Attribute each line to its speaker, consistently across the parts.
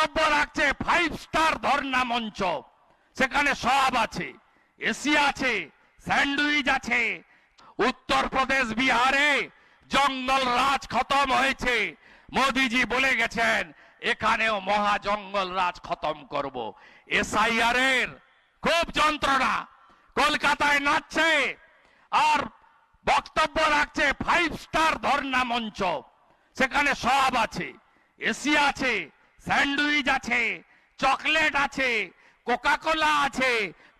Speaker 1: বক্তব্য রাখছে 5 স্টার ধর্ণা মঞ্চ, সেখানে সব আছে, এসি আছে, স্যান্ডউইচ আছে। উত্তরপ্রদেশ বিহারে জঙ্গল রাজ খতম হয়েছে, মোদিজি বলে গেছেন এখানেও মহা জঙ্গল রাজ খতম করব। এসআইআর এর খুব যন্ত্রণা, কলকাতায় নাচছে আর বক্তব্য রাখছে 5 স্টার ধর্ণা মঞ্চ, সেখানে সব আছে, এসি আছে, স্যান্ডউইচ আছে, চকলেট আছে, কোকাকোলা আছে,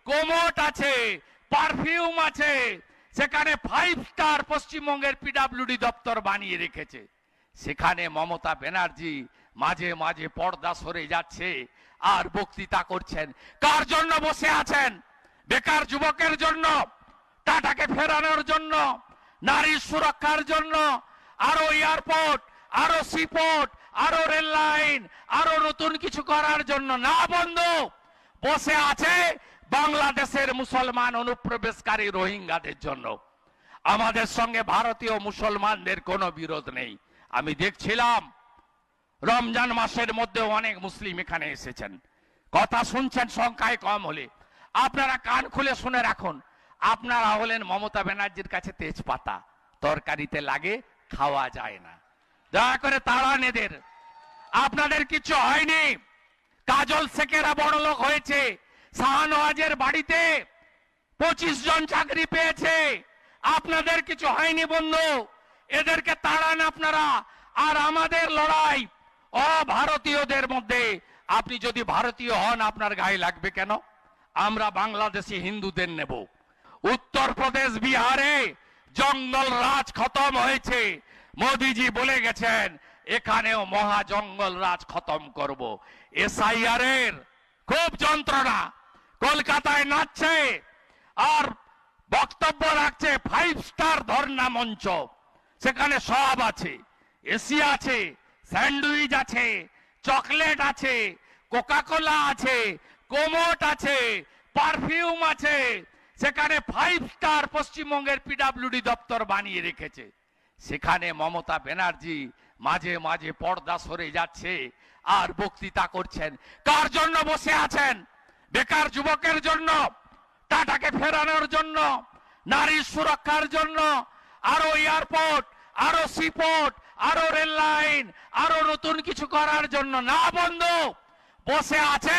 Speaker 1: কোমোট আছে, পারফিউম আছে, সেখানে 5 স্টার পশ্চিমবঙ্গের পিডব্লিউডি দপ্তর বানিয়ে রেখেছে। সেখানে মমতা ব্যানার্জি মাঝে মাঝে পর্দা সরে যাচ্ছে আর বক্তৃতা করছেন। কার জন্য বসে আছেন? বেকার যুবকের জন্য, টাটাকে ফেরানোর জন্য, নারীর সুরক্ষার জন্য, আরো এয়ারপোর্ট, আরো সিপোর্ট, আরো রেল লাইন, আরো নতুন কিছু করার জন্য না বন্ধু, বসে আছে বাংলাদেশের মুসলমান অনুপ্রবেশকারী রোহিঙ্গাদের জন্য। আমাদের সঙ্গে ভারতীয় মুসলমানদের কোনো বিরোধ নেই। আমি দেখছিলাম রমজান মাসের মধ্যে অনেক মুসলিম এখানে এসেছেন, কথা শুনছেন সংখ্যায় কম হলে। আপনারা কান খুলে শুনে রাখুন, আপনারা হলেন মমতা ব্যানার্জির কাছে তেজপাতা, তরকারিতে লাগে, খাওয়া যায় না। দয়া করে তাড়ান এদের, আপনাদের কিছু হয়নি। কাজল শেখেরা বড় লোক হয়েছে, শাহনওয়াজের বাড়িতে 25 জন চাকরি পেয়েছে, আপনাদের কিছু হয়নি বন্ধু, এদেরকে তাড়ান আপনারা। আর আমাদের লড়াই অভারতীয়দের মধ্যে, আপনি যদি ভারতীয় হন আপনার গায়ে লাগবে কেন? আমরা বাংলাদেশি হিন্দুদের নেব। উত্তরপ্রদেশ বিহারে জঙ্গল রাজ খতম হয়েছে, মোদিজি বলে গেছেন এখানেও মহা জঙ্গল রাজ খতম করব। এসআইআর এর খুব যন্ত্রণা, কলকাতায় নাচছে আর বক্তব্য রাখছে 5 স্টার ধর্ণা মঞ্চ, সেখানে সব আছে, এসি আছে, স্যান্ডউইচ আছে, চকলেট আছে, কোকাকোলা আছে, কোমোট আছে, পারফিউম আছে, সেখানে 5 স্টার পশ্চিমবঙ্গের পিডব্লিউডি দপ্তর বানিয়ে রেখেছে। সেখানে মমতা ব্যানার্জি মাঝে মাঝে পর্দা সরে যাচ্ছে আর বক্তৃতা করছেন। কার জন্য বসে আছেন? বেকার যুবকের জন্য, টাটাকে ফেরানোর জন্য, নারীর সুরক্ষার জন্য, আরো এয়ারপোর্ট, আরো সিপোর্ট, আরো রেল লাইন, আরো নতুন কিছু করার জন্য না বন্ধু, বসে আছে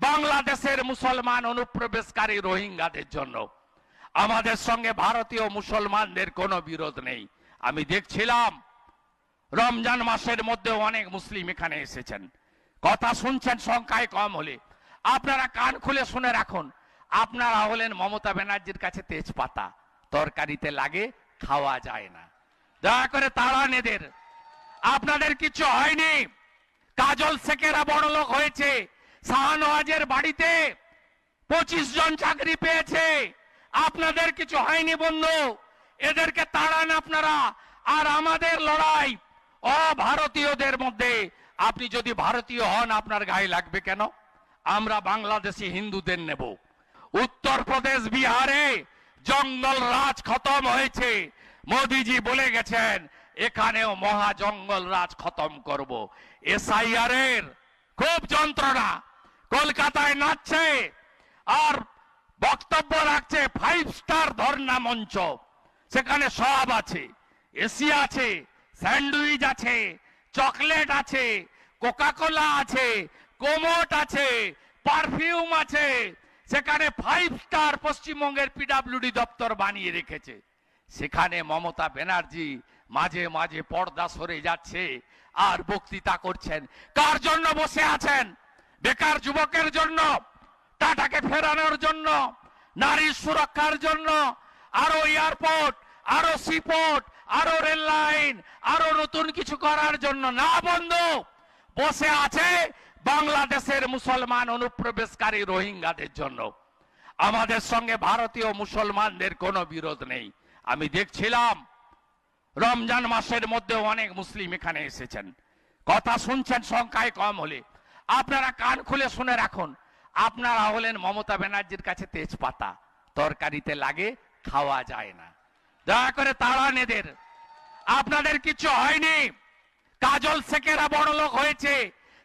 Speaker 1: বাংলাদেশের মুসলমান অনুপ্রবেশকারী রোহিঙ্গাদের জন্য। আমাদের সঙ্গে ভারতীয় মুসলমানদের কোনো বিরোধ নেই। আমি দেখছিলাম রমজান মাসের মধ্যে অনেক মুসলিম এখানে এসেছেন, কথা শুনছেন সংখ্যায় কম হলে। আপনারা কান খুলে শুনে রাখুন, আপনারা হলেন মমতা ব্যানার্জির কাছে তেজপাতা, তরকারিতে লাগে, খাওয়া যায় না। দয়া করে তাড়ান এদের, আপনাদের কিছু হয়নি। কাজল শেখেরা বড় লোক হয়েছে, শাহনওয়াজের বাড়িতে 25 জন চাকরি পেয়েছে, আপনাদের কিছু হয়নি বন্ধু, এদেরকে তাড়ান আপনারা। আর আমাদের লড়াই অভারতীয়দের মধ্যে, আপনি যদি ভারতীয় হন আপনার গায়ে লাগবে কেন? আমরা বাংলাদেশি হিন্দুদের নেব। উত্তরপ্রদেশ বিহারে জঙ্গল রাজ খতম হয়েছে, মোদিজি বলে গেছেন এখানেও মহা জঙ্গল রাজ খতম করব। এসআইআর এর খুব যন্ত্রণা, কলকাতায় নাচছে আর বক্তব্য রাখছে 5 স্টার ধর্ণা মঞ্চ, সেখানে সব আছে, এসি আছে, স্যান্ডউইচ আছে, চকলেট আছে, কোকাকোলা আছে, কোমোট আছে, পারফিউম আছে, সেখানে 5 স্টার পশ্চিমবঙ্গের পিডব্লিউডি দপ্তর বানিয়ে রেখেছে। সেখানে মমতা ব্যানার্জি মাঝে মাঝে পর্দা সরে যাচ্ছে আর বক্তৃতা করছেন। কার জন্য বসে আছেন? বেকার যুবকের জন্য, টাটাকে ফেরানোর জন্য, নারীর সুরক্ষার জন্য, আরো এয়ারপোর্ট, আরো সিপোর্ট, আরো রেল লাইন, আরো নতুন কিছু করার জন্য না বন্ধু, বসে আছে বাংলাদেশের মুসলমান অনুপ্রবেশকারী রোহিঙ্গাদের জন্য। আমাদের সঙ্গে ভারতীয় মুসলমানদের কোনো বিরোধ নেই। আমি দেখছিলাম রমজান মাসের মধ্যে অনেক মুসলিম এখানে এসেছেন, কথা শুনছেন সংখ্যায় কম হলে। আপনারা কান খুলে শুনে রাখুন, আপনারা হলেন মমতা ব্যানার্জির কাছে তেজপাতা, তরকারিতে লাগে, খাওয়া যায় না। দয়া করে তাড়ান এদের, আপনাদের কিছু হয়নি। কাজল শেখেরা বড় লোক হয়েছে,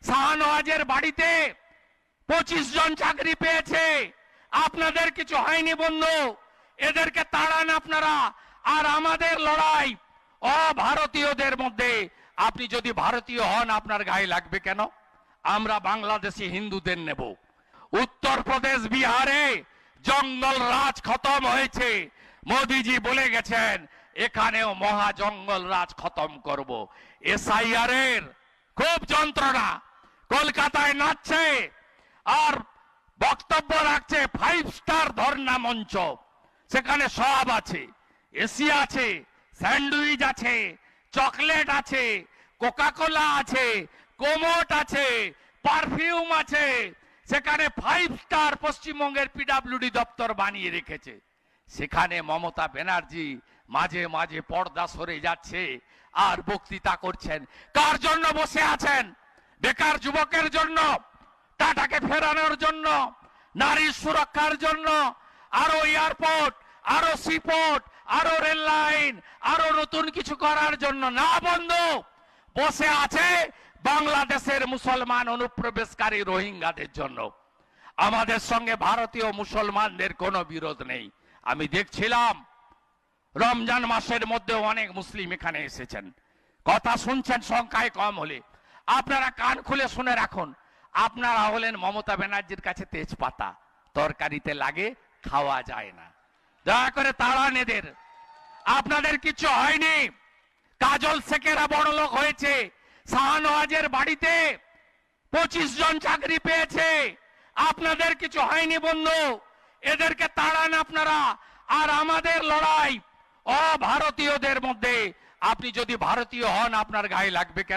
Speaker 1: শাহনওয়াজের বাড়িতে 25 জন চাকরি পেয়েছে, আপনাদের কিছু হয়নি বন্ধু, এদেরকে তাড়ান আপনারা। আর আমাদের লড়াই অভারতীয়দের মধ্যে, আপনি যদি ভারতীয় হন আপনার গায়ে লাগবে কেন? আমরা বাংলাদেশি হিন্দুদের নেব। উত্তরপ্রদেশ বিহারে জঙ্গল রাজ খতম হয়েছে, মোদিজি বলে গেছেন এখানেও মহা জঙ্গল রাজ খতম করব। এসআইআর এর খুব যন্ত্রণা, কলকাতায় নাচছে আর বক্তব্য রাখছে 5 স্টার ধর্ণা মঞ্চ, সেখানে সব আছে, এসি আছে, স্যান্ডউইচ আছে, চকলেট আছে, কোকাকোলা আছে, কোমোট আছে, পারফিউম আছে, সেখানে 5 স্টার পশ্চিমবঙ্গের পিডব্লিউডি দপ্তর বানিয়ে রেখেছে। সেখানে মমতা ব্যানার্জি মাঝে মাঝে পর্দা সরে যাচ্ছে আর বক্তৃতা করছেন। কার জন্য বসে আছেন? বেকার যুবকের জন্য, টাটাকে ফেরানোর জন্য, নারীর সুরক্ষার জন্য, আরো এয়ারপোর্ট, আরো সিপোর্ট, আরো রেল লাইন, আরো নতুন কিছু করার জন্য না বন্ধু, বসে আছে বাংলাদেশের মুসলমান অনুপ্রবেশকারী রোহিঙ্গাদের জন্য। আমাদের সঙ্গে ভারতীয় মুসলমানদের কোনো বিরোধ নেই। আমি দেখছিলাম রমজান মাসের মধ্যে অনেক মুসলিম এখানে এসেছেন, কথা শুনছেন সংখ্যায় কম হলে। আপনারা কান খুলে শুনে রাখুন, আপনারা হলেন মমতা ব্যানার্জির কাছে তেজপাতা, তরকারিতে লাগে, খাওয়া যায় না। দয়া করে তাড়ান এদের, আপনাদের কিছু হয়নি। কাজল শেখেরা বড় লোক হয়েছে, শাহনওয়াজের বাড়িতে 25 জন চাকরি পেয়েছে, আপনাদের কিছু হয়নি বন্ধু, এদেরকে তাড়ান আপনারা। আর আমাদের লড়াই অভারতীয়দের মধ্যে, আপনি যদি ভারতীয় হন আপনার গায়ে লাগবে কেন?